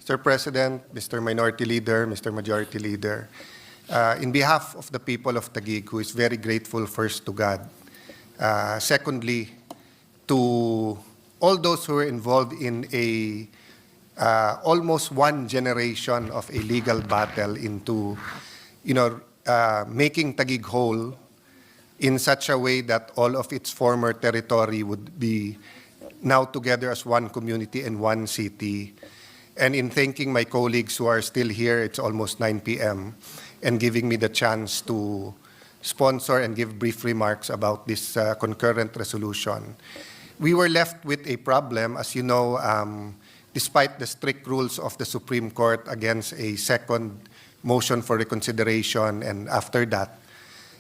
Mr. President, Mr. Minority Leader, Mr. Majority Leader, in behalf of the people of Taguig, who is very grateful first to God, secondly, to all those who are involved in a almost one generation of a legal battle into, making Taguig whole in such a way that all of its former territory would be now together as one community and one city. And in thanking my colleagues who are still here, it's almost 9 p.m., and giving me the chance to sponsor and give brief remarks about this concurrent resolution. We were left with a problem, as you know, despite the strict rules of the Supreme Court against a second motion for reconsideration, and after that,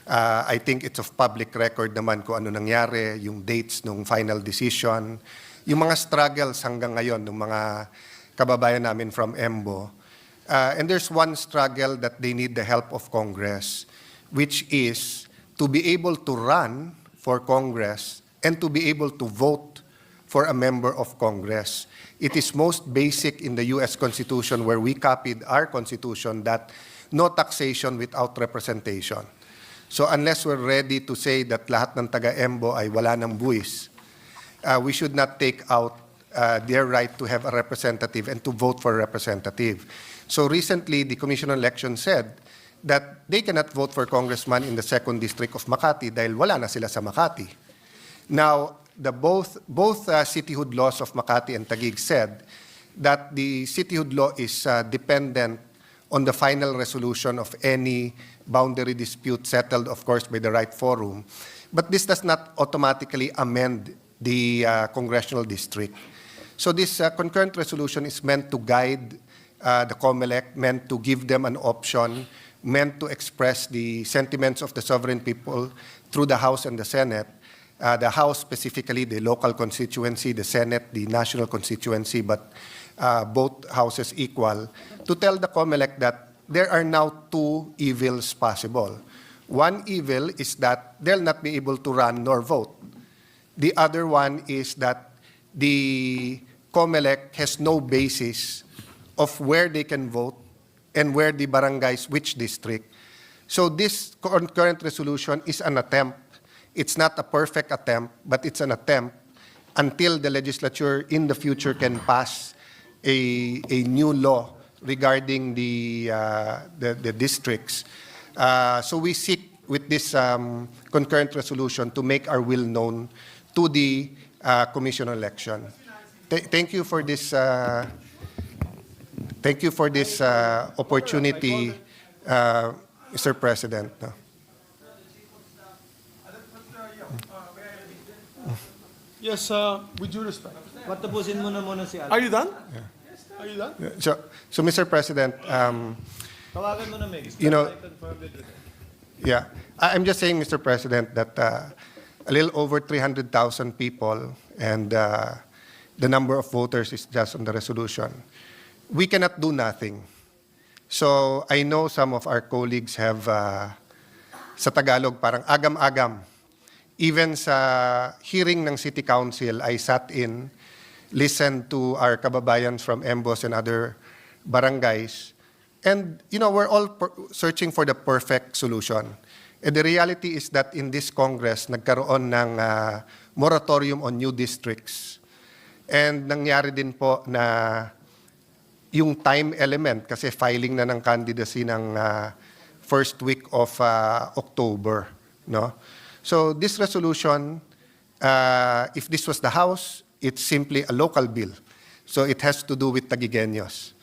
I think it's of public record naman kung ano nangyari, yung dates ng final decision, yung mga struggles hanggang ngayon ng mga kababayan namin from EMBO. And there's one struggle that they need the help of Congress, which is to be able to run for Congress and to be able to vote for a member of Congress. It is most basic in the U.S. Constitution, where we copied our Constitution, that no taxation without representation. So unless we're ready to say that lahat ng taga-EMBO ay wala ng buwis, we should not take out their right to have a representative and to vote for a representative. So recently, the Commission on Elections said that they cannot vote for congressman in the 2nd District of Makati dahil wala na sila sa Makati. Now, both cityhood laws of Makati and Taguig said that the cityhood law is dependent on the final resolution of any boundary dispute settled, of course, by the right forum. But this does not automatically amend the congressional district. So this concurrent resolution is meant to guide the COMELEC, meant to give them an option, meant to express the sentiments of the sovereign people through the House and the Senate. The House specifically, the local constituency, the Senate, the national constituency, but both houses equal, to tell the COMELEC that there are now two evils possible. One evil is that they'll not be able to run nor vote. The other one is that the COMELEC has no basis of where they can vote and where the barangays, which district. So this concurrent resolution is an attempt. It's not a perfect attempt, but it's an attempt until the legislature in the future can pass a new law regarding the districts. So we seek with this concurrent resolution to make our will known to the Commission on Election. Thank you for this. Thank you for this opportunity, Mr. President. Yes, with due respect. Patapusin mo na muna si Alex. Are you done? Yeah. Are you done? So Mr. President, Tawagan mo na, Meg. Yeah, I'm just saying, Mr. President, that a little over 300,000 people and the number of voters is just on the resolution. We cannot do nothing. So I know some of our colleagues have, sa Tagalog, parang agam-agam. Even sa hearing ng City Council, I sat in, listened to our kababayans from EMBOs and other barangays. And, we're all searching for the perfect solution. And the reality is that in this Congress, nagkaroon ng moratorium on new districts. And nangyari din po na yung time element, kasi filing na ng candidacy ng first week of October, no? So this resolution, if this was the House, it's simply a local bill. So it has to do with Taguigueños.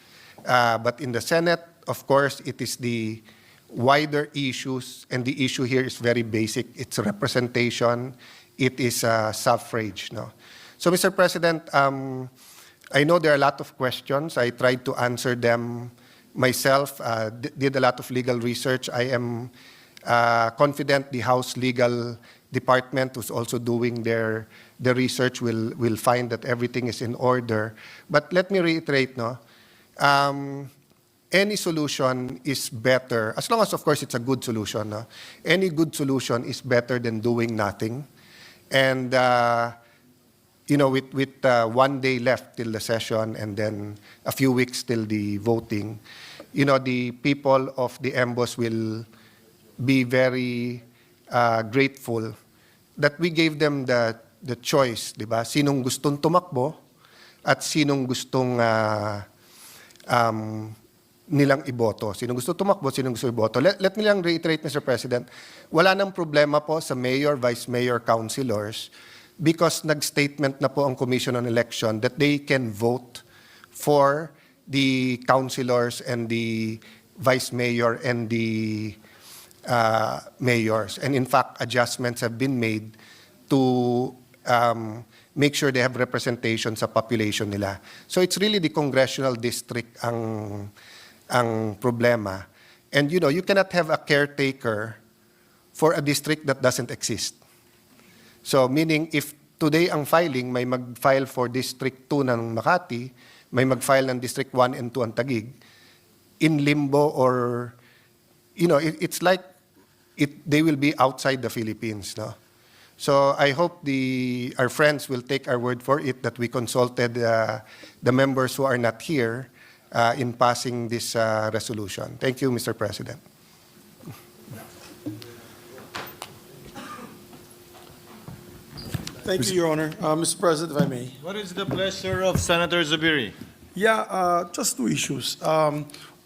But in the Senate, of course, it is the wider issues, and the issue here is very basic. It's representation. It is suffrage. No? So, Mr. President, I know there are a lot of questions. I tried to answer them myself, did a lot of legal research. I am confident the House Legal Department, who's also doing their research, will find that everything is in order. But let me reiterate, no? Any solution is better, as long as, of course, it's a good solution. No? Any good solution is better than doing nothing. And with 1 day left till the session and then a few weeks till the voting, the people of the Embos will be very grateful that we gave them the choice, di ba? Sinong gustong tumakbo at sinong gustong nilang iboto. Sinong gusto tumakbo, sinong gusto iboto. Let me lang reiterate, Mr. President, wala nang problema po sa mayor, vice mayor, councilors because nag-statement na po ang Commission on Election that they can vote for the councilors and the vice mayor and the mayors. And in fact, adjustments have been made to make sure they have representation sa population nila. So it's really the congressional district ang problema. And you cannot have a caretaker for a district that doesn't exist. So meaning if today ang filing may mag-file for District 2 ng Makati, may mag-file ng District 1 and 2 ang Taguig, in limbo or it's like they will be outside the Philippines, no? So I hope our friends will take our word for it that we consulted the members who are not here in passing this resolution. Thank you, Mr. President. Thank you, Your Honor. Mr. President, if I may. What is the pleasure of Senator Zubiri? Yeah, just two issues.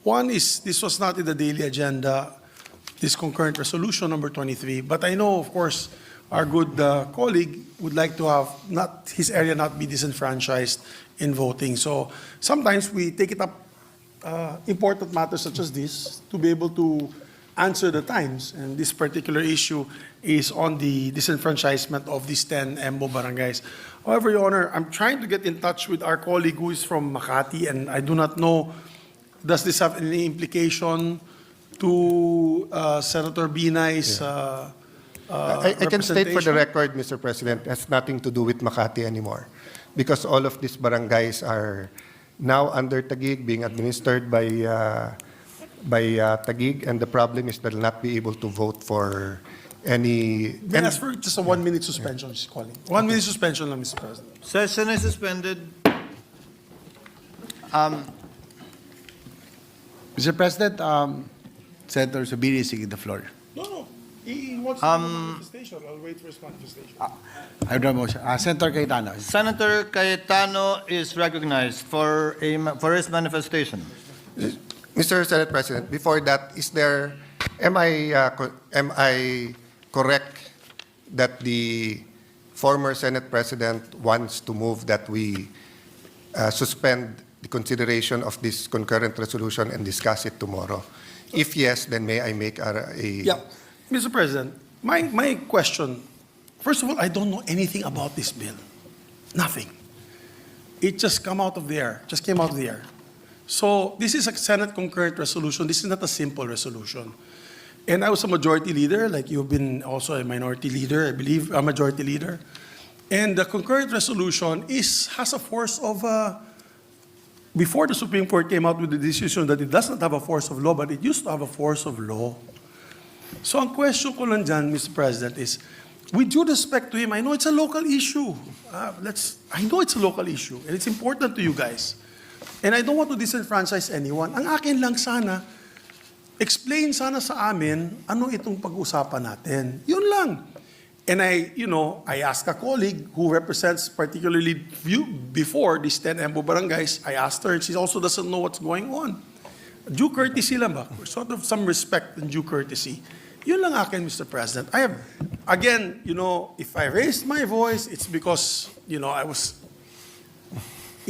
One is this was not in the daily agenda, this concurrent resolution number 23. But I know, of course, our good colleague would like to have his area not be disenfranchised in voting. So sometimes we take it up important matters such as this to be able to answer the times. And this particular issue is on the disenfranchisement of these 10 EMBO barangays. However, Your Honor, I'm trying to get in touch with our colleague who is from Makati, and I do not know, does this have any implication to Senator Binay's I can state for the record, Mr. President, it has nothing to do with Makati anymore because all of these barangays are now under Taguig, being administered by Taguig, and the problem is they'll not be able to vote for any... May I ask for just a 1-minute suspension, she's calling. 1 minute suspension lang, Mr. President. Session is suspended. Mr. President, Senator Zubiri is seeking the floor. No. He wants to do a manifestation. I'll wait for his manifestation. I don't know. Senator Cayetano. Senator Cayetano is recognized for his manifestation. Mr. Senate President, before that, am I correct that the former Senate President wants to move that we suspend the consideration of this concurrent resolution and discuss it tomorrow? If yes, then may I make a... Yeah. Mr. President, my question, first of all, I don't know anything about this bill. Nothing. It just came out of the air. So this is a Senate concurrent resolution. This is not a simple resolution. And I was a majority leader, like you've been also a minority leader, I believe, a majority leader. And the concurrent resolution has a force of, before the Supreme Court came out with the decision that it does not have a force of law, but it used to have a force of law. So ang question ko lang dyan, Mr. President, is, with due respect to him, I know it's a local issue. I know it's a local issue, and it's important to you guys. And I don't want to disenfranchise anyone. Ang akin lang sana, explain sana sa amin ano itong pag-usapan natin. Yun lang. And I asked a colleague who represents particularly before these 10 EMBO barangays, I asked her, and she also doesn't know what's going on. Due courtesy lang ba? Sort of some respect and due courtesy. Yun lang akin, Mr. President. I have, again, if I raised my voice, it's because, it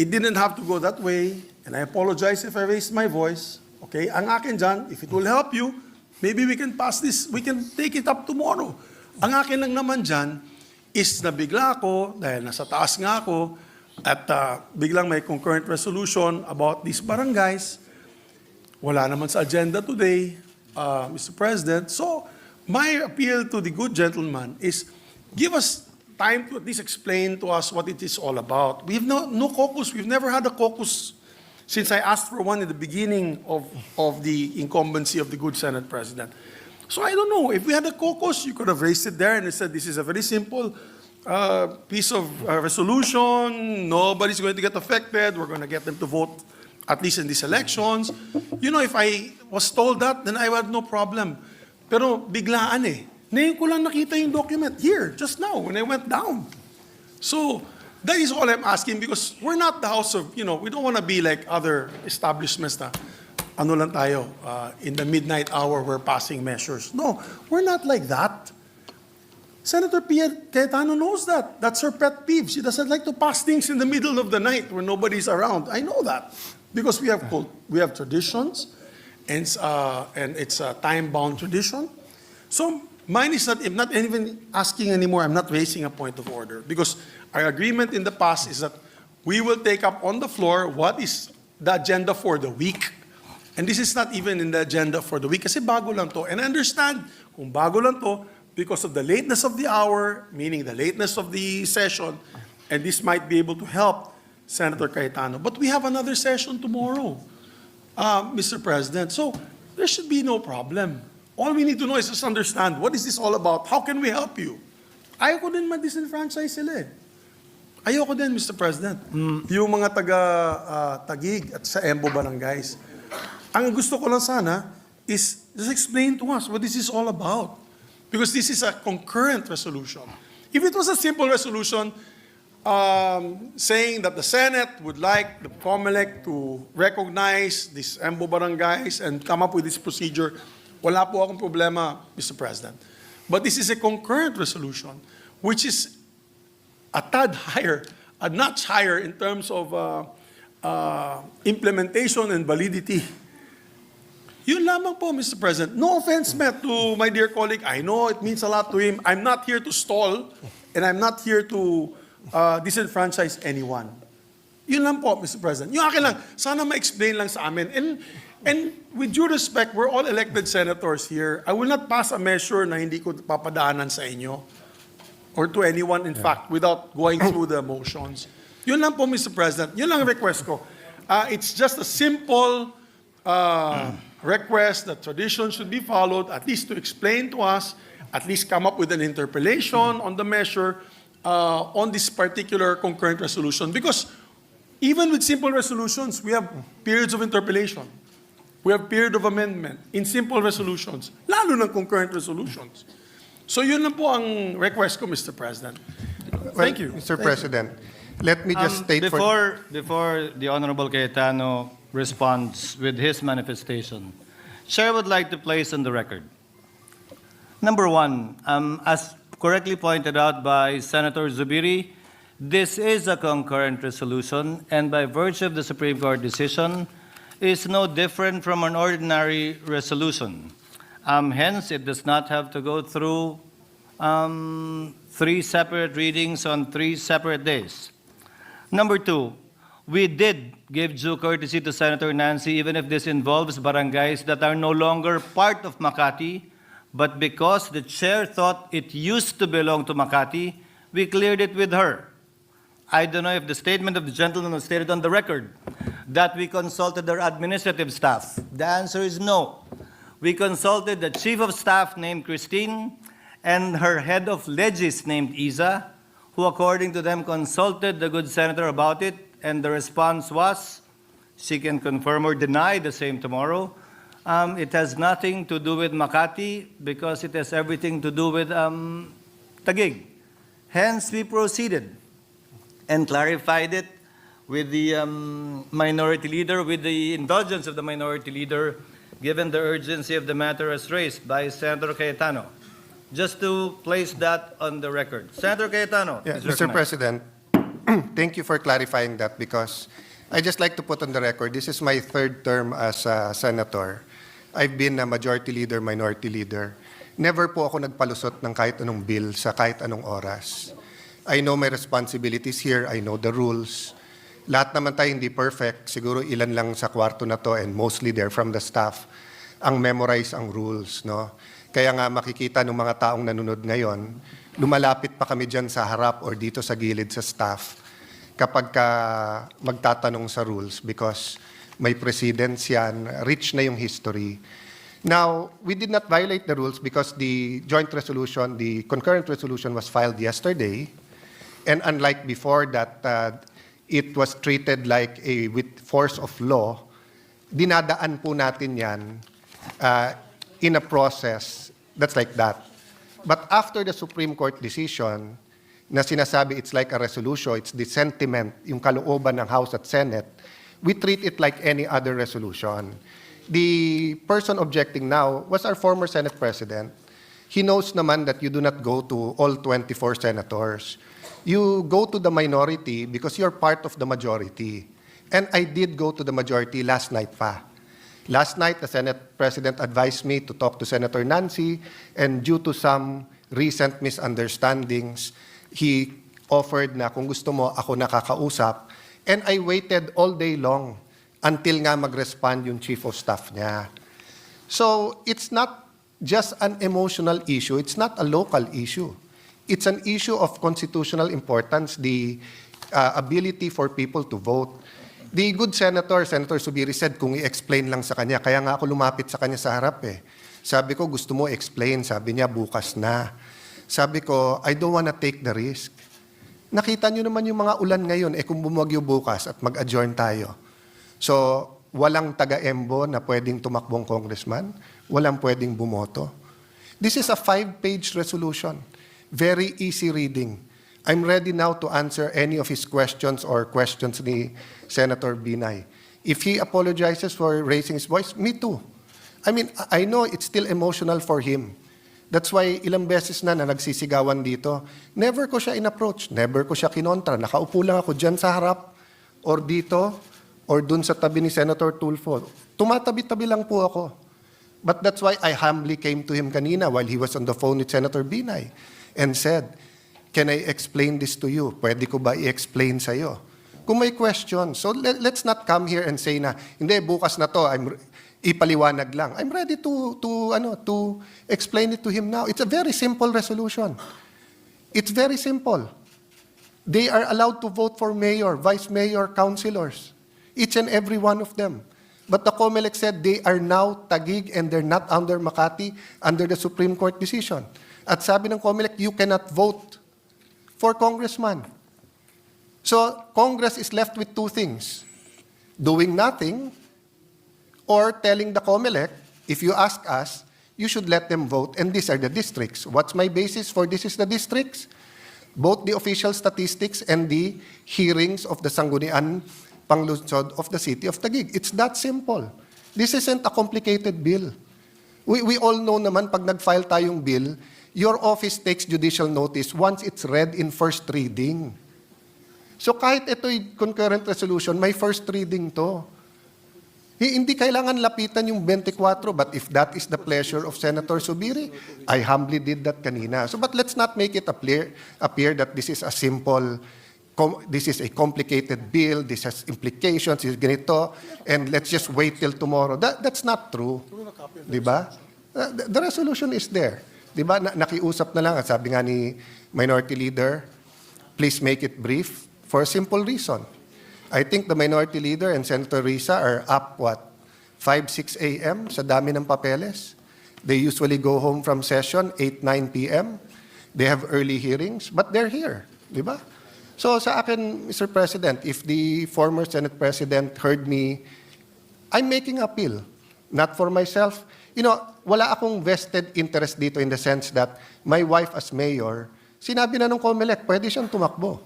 didn't have to go that way, and I apologize if I raised my voice. Okay? Ang akin dyan, if it will help you, maybe we can pass this, we can take it up tomorrow. Ang akin lang naman dyan is nabigla ako, dahil nasa taas nga ako, at biglang may concurrent resolution about these barangays. Wala naman sa agenda today, Mr. President. So, my appeal to the good gentleman is give us time to at least explain to us what it is all about. We have no caucus. We've never had a caucus since I asked for one in the beginning of the incumbency of the good Senate President. So I don't know. If we had a caucus, you could have raised it there and said this is a very simple piece of resolution. Nobody's going to get affected. We're going to get them to vote at least in these elections. You know, if I was told that, then I would have no problem. Pero biglaan eh. Ngayon ko lang nakita yung document here, just now, when I went down. So, that is all I'm asking because we're not the house of, you know, we don't want to be like other establishments na, ano lang tayo, in the midnight hour we're passing measures. No, we're not like that. Senator Cayetano knows that. That's her pet peeve. She doesn't like to pass things in the middle of the night when nobody's around. I know that because we have traditions, and it's a time-bound tradition. So mine is not. I'm not even asking anymore. I'm not raising a point of order because our agreement in the past is that we will take up on the floor what is the agenda for the week. And this is not even in the agenda for the week kasi bago lang to. And I understand kung bago lang to, because of the lateness of the hour, meaning the lateness of the session, and this might be able to help Senator Cayetano. But we have another session tomorrow, Mr. President. So there should be no problem. All we need to know is just understand, what is this all about? How can we help you? Ayoko din ma-disenfranchise sila eh. Ayoko din, Mr. President. Yung mga taga-Tagig at sa Embo Barangays. Ang gusto ko lang sana is just explain to us what this is all about. Because this is a concurrent resolution. If it was a simple resolution saying that the Senate would like the COMELEC to recognize these Embo Barangays and come up with this procedure, wala po akong problema, Mr. President. But this is a concurrent resolution, which is a tad higher, a notch higher in terms of implementation and validity. Yun lamang po, Mr. President. No offense meant to my dear colleague. I know it means a lot to him. I'm not here to stall, and I'm not here to disenfranchise anyone. Yun lang po, Mr. President. Yung akin lang, sana ma-explain lang sa amin. And with due respect, we're all elected senators here. I will not pass a measure na hindi ko papadaanan sa inyo or to anyone, in fact, without going through the motions. Yun lang po, Mr. President. Yun lang request ko. It's just a simple request that tradition should be followed, at least to explain to us, at least come up with an interpellation on the measure on this particular concurrent resolution. Because even with simple resolutions, we have periods of interpellation. We have period of amendment in simple resolutions, lalo ng concurrent resolutions. So yun lang po ang request ko, Mr. President. Thank you. Mr. President, let me just state Before the Honorable Cayetano responds with his manifestation, Chair would like to place on the record. Number one, as correctly pointed out by Senator Zubiri, this is a concurrent resolution, and by virtue of the Supreme Court decision, is no different from an ordinary resolution. Hence, it does not have to go through 3 separate readings on 3 separate days. Number two, we did give due courtesy to Senator Nancy, even if this involves barangays that are no longer part of Makati, but because the chair thought it used to belong to Makati, we cleared it with her. I don't know if the statement of the gentleman was stated on the record that we consulted their administrative staff. The answer is no. We consulted the chief of staff named Christine and her head of legis named Isa, who according to them consulted the good senator about it, and the response was, she can confirm or deny the same tomorrow, it has nothing to do with Makati because it has everything to do with Taguig. Hence, we proceeded and clarified it with the minority leader, with the indulgence of the minority leader, given the urgency of the matter as raised by Senator Cayetano. Just to place that on the record. Senator Cayetano. Yeah, is Mr. recognized. President, thank you for clarifying that because I just like to put on the record, this is my 3rd term as a senator. I've been a majority leader, minority leader. Never po ako nagpalusot ng kahit anong bill sa kahit anong oras. I know my responsibilities here. I know the rules. Lahat naman tayo hindi perfect. Siguro ilan lang sa kwarto na to and mostly they're from the staff ang memorize ang rules, no? Kaya nga makikita ng mga taong nanonood ngayon, lumalapit pa kami dyan sa harap or dito sa gilid sa staff kapag ka magtatanong sa rules because may precedents yan, rich na yung history. Now, we did not violate the rules because the joint resolution, the concurrent resolution was filed yesterday. And unlike before that it was treated like with force of law, dinadaan po natin yan in a process that's like that. But after the Supreme Court decision na sinasabi it's like a resolution, it's the sentiment, yung kalooban ng House at Senate, we treat it like any other resolution. The person objecting now was our former Senate President. He knows naman that you do not go to all 24 senators. You go to the minority because you're part of the majority. And I did go to the majority last night pa. Last night, the Senate President advised me to talk to Senator Nancy, and due to some recent misunderstandings, he offered na kung gusto mo, ako nakakausap. And I waited all day long until nga mag-respond yung Chief of Staff niya. So it's not just an emotional issue. It's not a local issue. It's an issue of constitutional importance, the ability for people to vote. The good senator, Senator Zubiri, said kung i-explain lang sa kanya, kaya nga ako lumapit sa kanya sa harap eh. Sabi ko, gusto mo explain? Sabi niya, bukas na. Sabi ko, I don't wanna take the risk. Nakita nyo naman yung mga ulan ngayon, kung bumagyo bukas at mag-adjourn tayo. So, walang taga-embo na pwedeng tumakbong congressman, walang pwedeng bumoto. This is a 5-page resolution. Very easy reading. I'm ready now to answer any of his questions or questions ni Senator Binay. If he apologizes for raising his voice, me too. I mean, I know it's still emotional for him. That's why ilang beses na nagsisigawan dito, never ko siya in-approach, never ko siya kinontra. Nakaupo lang ako dyan sa harap, or dito, or dun sa tabi ni Senator Tulfo. Tumatabi-tabi lang po ako. But that's why I humbly came to him kanina while he was on the phone with Senator Binay and said, can I explain this to you? Pwede ko ba i-explain sa'yo? Kung may question, so let's not come here and say na, hindi, bukas na to, ipaliwanag lang. I'm ready to explain it to him now. It's a very simple resolution. It's very simple. They are allowed to vote for mayor, vice mayor, councilors. Each and every one of them. But the COMELEC said they are now Taguig and they're not under Makati under the Supreme Court decision. At sabi ng COMELEC, you cannot vote for congressman. So Congress is left with two things. Doing nothing or telling the COMELEC, if you ask us, you should let them vote and these are the districts. What's my basis for this is the districts? Both the official statistics and the hearings of the Sangguniang Panglungsod of the city of Taguig. It's that simple. This isn't a complicated bill. We all know naman pag nag-file tayong bill, your office takes judicial notice once it's read in first reading. So kahit ito'y concurrent resolution, may first reading to. Hindi kailangan lapitan yung 24, but if that is the pleasure of Senator Zubiri, I humbly did that kanina. So but let's not make it appear that this is a simple, this is a complicated bill, this has implications, this is ganito, and let's just wait till tomorrow. That's not true. Diba? The resolution is there. Diba? Nakiusap na lang, at sabi nga ni Minority Leader, please make it brief for a simple reason. I think the Minority Leader and Senator Risa are up, 5, 6 a.m. sa dami ng papeles. They usually go home from session 8, 9 p.m. They have early hearings, but they're here. Diba? So sa akin, Mr. President, if the former Senate President heard me, I'm making appeal, not for myself. You know, wala akong vested interest dito in the sense that my wife as mayor, sinabi na ng COMELEC, pwede siyang tumakbo.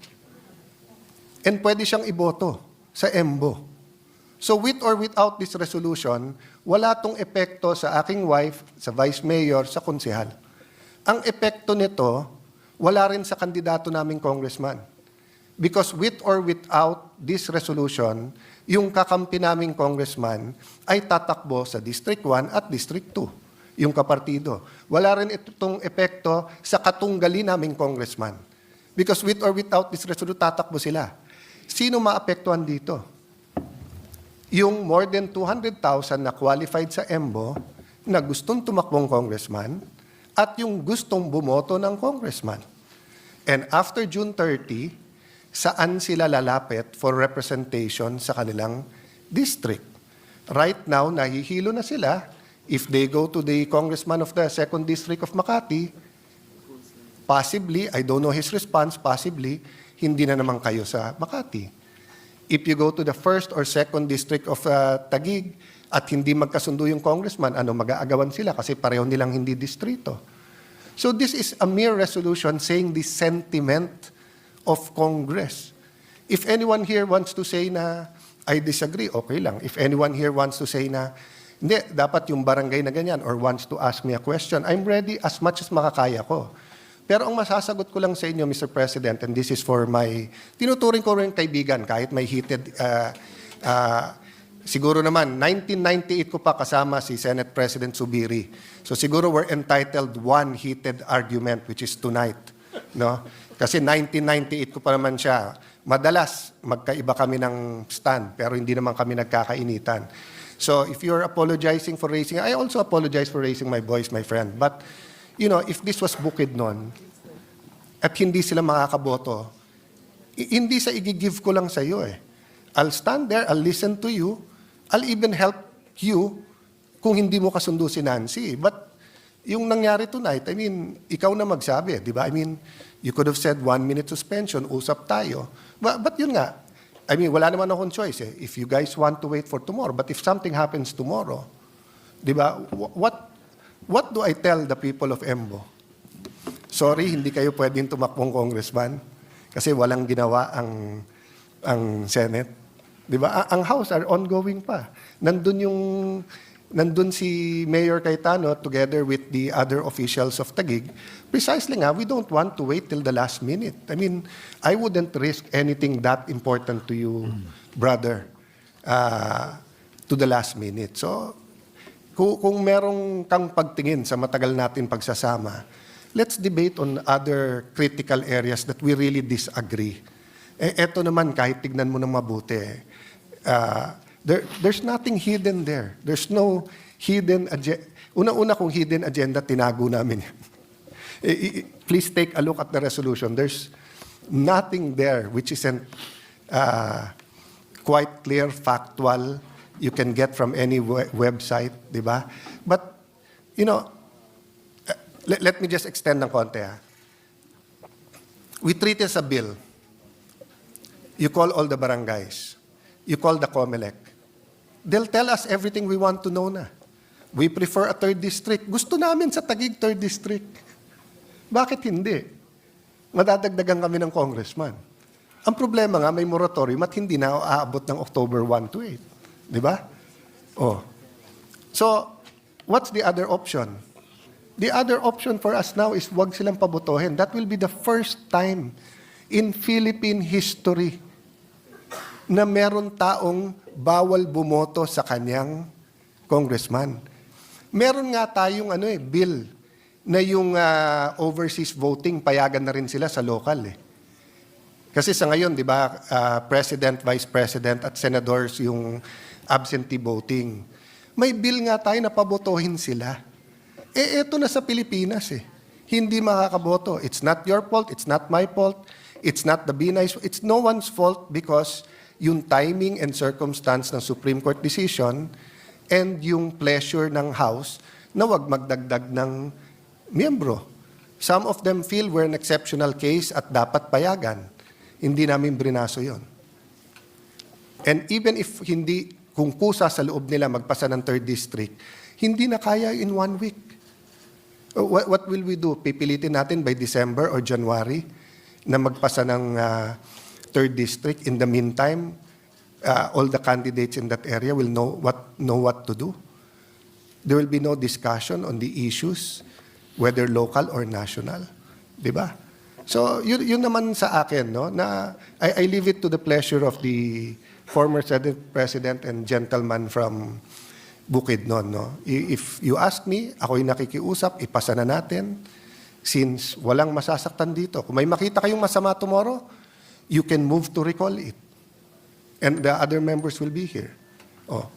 And pwede siyang iboto sa EMBO. So with or without this resolution, wala tong epekto sa aking wife, sa vice mayor, sa konsehal. Ang epekto nito, wala rin sa kandidato naming congressman. Because with or without this resolution, yung kakampi naming congressman ay tatakbo sa District 1 at District 2, yung kapartido. Wala rin itong epekto sa katunggali naming congressman. Because with or without this resolution, tatakbo sila. Sino maapektuhan dito? Yung more than 200,000 na qualified sa EMBO na gustong tumakbong congressman at yung gustong bumoto ng congressman. And after June 30, saan sila lalapit for representation sa kanilang district? Right now, nahihilo na sila. If they go to the congressman of the 2nd District of Makati, possibly, I don't know his response, possibly, hindi na naman kayo sa Makati. If you go to the 1st or 2nd district of Taguig at hindi magkasundo yung congressman, mag-aagawan sila kasi pareho nilang hindi distrito. So this is a mere resolution saying the sentiment of Congress. If anyone here wants to say na, I disagree, okay lang. If anyone here wants to say na, hindi, dapat yung barangay na ganyan or wants to ask me a question, I'm ready as much as makakaya ko. Pero ang masasagot ko lang sa inyo, Mr. President, and this is for my, tinuturing ko rin kaibigan, kahit may heated, siguro naman, 1998 ko pa kasama si Senate President Zubiri. So siguro we're entitled one heated argument, which is tonight. No? Kasi 1998 ko pa naman siya. Madalas, magkaiba kami ng stand, pero hindi naman kami nagkakainitan. So if you're apologizing for raising, I also apologize for raising my voice, my friend. But, you know, if this was Bukidnon, at hindi sila makakaboto, hindi sa i-give ko lang sa iyo eh. I'll stand there, I'll listen to you, I'll even help you kung hindi mo kasundo si Nancy. But yung nangyari tonight, I mean, ikaw na magsabi, di ba? I mean, you could have said 1 minute suspension, usap tayo. But yun nga, I mean, wala naman akong choice eh. If you guys want to wait for tomorrow, but if something happens tomorrow, di ba, what do I tell the people of Embo? Sorry, hindi kayo pwedeng tumakbong congressman kasi walang ginawa ang Senate. Di ba? Ang House are ongoing pa. Nandun si Mayor Cayetano together with the other officials of Taguig. Precisely nga, we don't want to wait till the last minute. I mean, I wouldn't risk anything that important to you, brother, to the last minute. So, kung merong kang pagtingin sa matagal natin pagsasama, let's debate on other critical areas that we really disagree. Eto naman, kahit tignan mo ng mabuti, there's nothing hidden there. There's no hidden agenda. Una-una kung hidden agenda, tinago namin. Please take a look at the resolution. There's nothing there which isn't quite clear, factual, you can get from any website, di ba? But, you know, let me just extend ng konti. We treat it as a bill. You call all the barangays. You call the COMELEC. They'll tell us everything we want to know na. We prefer a 3rd district. Gusto namin sa Taguig 3rd district. Bakit hindi? Madadagdagan kami ng congressman. Ang problema nga, may moratorium at hindi na aabot ng October 1 to 8. Di ba? Oh. So, what's the other option? The other option for us now is wag silang pabotohin. That will be the first time in Philippine history na meron taong bawal bumoto sa kanyang congressman. Meron nga tayong bill na yung overseas voting, payagan na rin sila sa local eh. Kasi sa ngayon, di ba, President, Vice President at Senadors yung absentee voting. May bill nga tayo na pabotohin sila. Eto na sa Pilipinas eh. Hindi makakaboto. It's not your fault, it's not my fault, it's not the Binay's, it's no one's fault because yung timing and circumstance ng Supreme Court decision and yung pleasure ng House na wag magdagdag ng miyembro. Some of them feel we're an exceptional case at dapat payagan. Hindi namin brinaso yon. And even if hindi, kung kusa sa loob nila magpasa ng 3rd district, hindi na kaya in 1 week. What will we do? Pipilitin natin by December or January na magpasa ng 3rd district. In the meantime, all the candidates in that area will know what to do. There will be no discussion on the issues, whether local or national. Di ba? So, yun naman sa akin, no? Na I leave it to the pleasure of the former Senate President and gentleman from Bukidnon, no? If you ask me, ako'y nakikiusap, ipasa na natin. Since walang masasaktan dito. Kung may makita kayong masama tomorrow, you can move to recall it. And the other members will be here. Oh.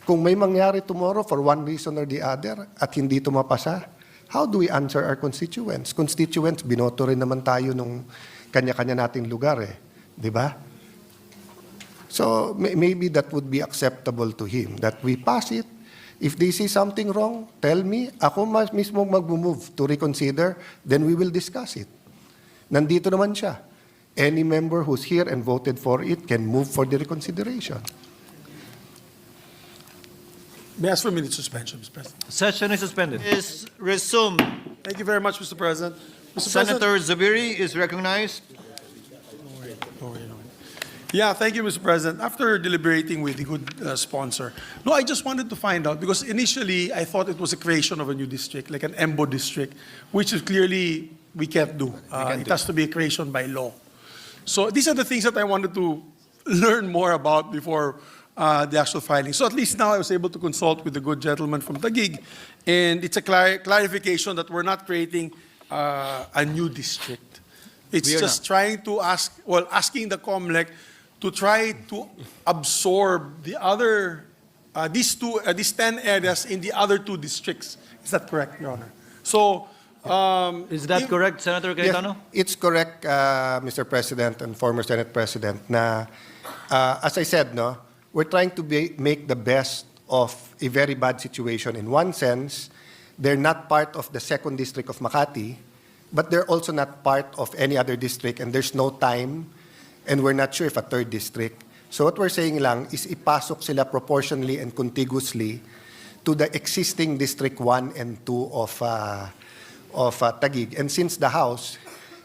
Kung may mangyari tomorrow for one reason or the other at hindi ito mapasa, how do we answer our constituents? Constituents, binoto rin naman tayo nung kanya-kanya nating lugar eh. Di ba? So maybe that would be acceptable to him, that we pass it. If they see something wrong, tell me. Ako mismo mag-move to reconsider, then we will discuss it. Nandito naman siya. any member who's here and voted for it can move for the reconsideration. May I ask for a minute suspension, Mr. President? Session is suspended. Is resumed. Thank you very much, Mr. President. Mr. President. Senator Zubiri is recognized. Yeah, thank you, Mr. President. After deliberating with the good sponsor, no, I just wanted to find out, because initially I thought it was a creation of a new district, like an EMBO district, which is clearly we can't do. It has to be a creation by law. So these are the things that I wanted to learn more about before the actual filing. So at least now I was able to consult with the good gentleman from Taguig, and it's a clarification that we're not creating a new district. It's We are just not. trying to asking the COMELEC to try to absorb the other, these 10 areas in the other 2 districts. Is that correct, Your Honor? So, Is that correct, Senator Cayetano? Yeah, it's correct, Mr. President and former Senate President, na as I said, no, we're trying to make the best of a very bad situation. In one sense, they're not part of the 2nd District of Makati, but they're also not part of any other district, and there's no time, and we're not sure if a 3rd district. So what we're saying lang is ipasok sila proportionally and contiguously to the existing District 1 and 2 of Taguig. And since the House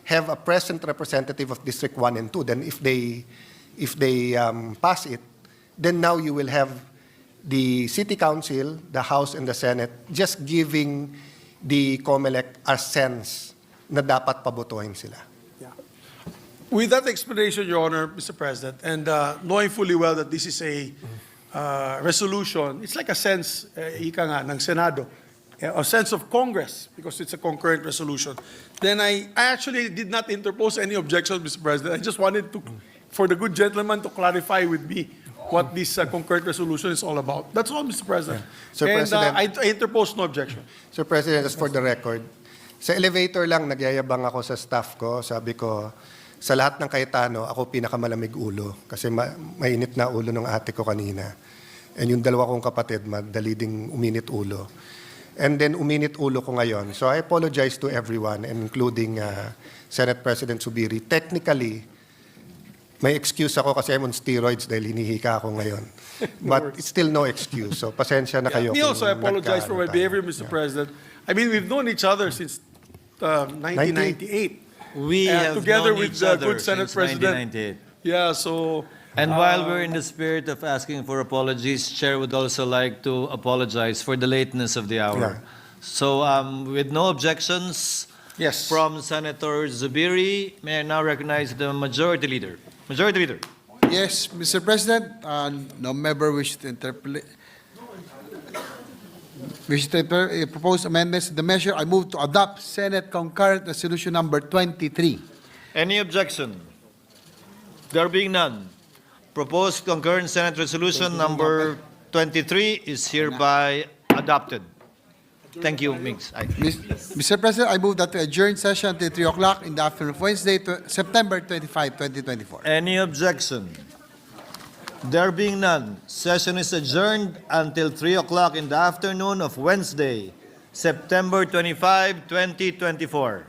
have a present representative of District 1 and 2, then if they pass it, then now you will have the City Council, the House, and the Senate just giving the COMELEC a sense na dapat pabotohin sila. with that explanation, Your Honor, Mr. President, and knowing fully well that this is a resolution, it's like a sense, ika nga, ng Senado, a sense of Congress, because it's a concurrent resolution. Then I actually did not interpose any objection, Mr. President. I just wanted to, for the good gentleman to clarify with me what this concurrent resolution is all about. That's all, Mr. President. Sir And President- I interpose no objection. Sir President, just for the record, sa elevator lang nagyayabang ako sa staff ko. Sabi ko, sa lahat ng Cayetano, ako pinakamalamig ulo. Kasi mainit na ulo ng ate ko kanina. And yung dalawa kong kapatid, madali ding uminit ulo. And then uminit ulo ko ngayon. So I apologize to everyone, including Senate President Zubiri. Technically, may excuse ako kasi I'm on steroids dahil hinihika ako ngayon. But it's still no excuse. So pasensya na kayo. Me kung also, I apologize for my nagkaano tayo. behavior, Mr. President. I mean, we've known each other since 1998. We have together known with each other good Senate since President. 1998. Yeah, so And while we're in the spirit of asking for apologies, Chair would also like to apologize for the lateness of the hour. Yeah. So with no objections yes. from Senator Zubiri, may I now recognize the Majority Leader. Majority Leader. Yes, Mr. President, no member wish to interpolate. Propose amendments to the measure. I move to adopt Senate Concurrent Resolution Number 23. Any objection? There being none, proposed concurrent Senate Resolution number 23 is hereby adopted. Thank you, Migs. Mr. President, I move that we adjourn session until 3 o'clock in the afternoon of Wednesday, September 25, 2024. Any objection? There being none, session is adjourned until 3 o'clock in the afternoon of Wednesday, September 25, 2024.